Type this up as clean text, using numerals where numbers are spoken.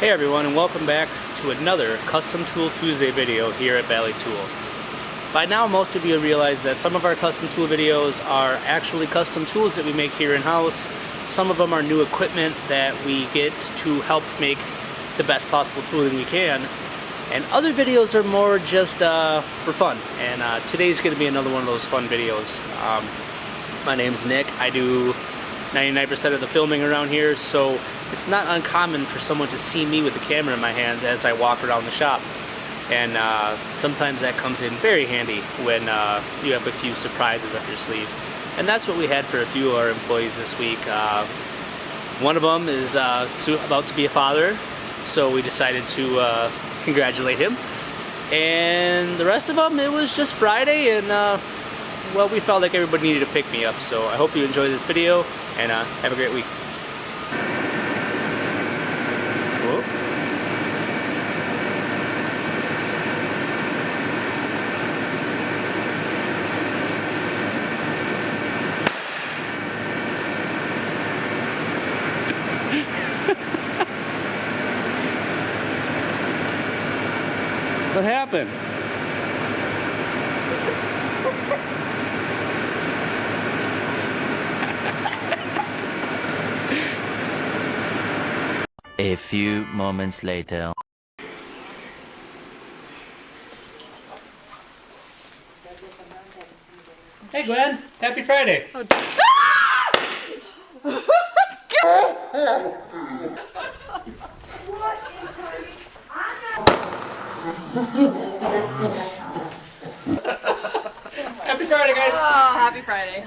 Hey everyone, and welcome back to another Custom Tool Tuesday video here at Valleytool. By now most of you realize that some of our custom tool videos are actually custom tools that we make here in-house. Some of them are new equipment that we get to help make the best possible tooling we can. And other videos are more just for fun. And today's going to be another one of those fun videos. My name's Nick. I do 99% of the filming around here, so it's not uncommon for someone to see me with the camera in my hands as I walk around the shop. And sometimes that comes in very handy when you have a few surprises up your sleeve. And that's what we had for a few of our employees this week. One of them is about to be a father, so we decided to congratulate him. And the rest of them, it was just Friday, and well, we felt like everybody needed to pick me up. So I hope you enjoy this video, and have a great week. Whoa. What happened? A few moments later. Hey Gwen, happy Friday. Oh. Happy Friday, guys. Oh, happy Friday.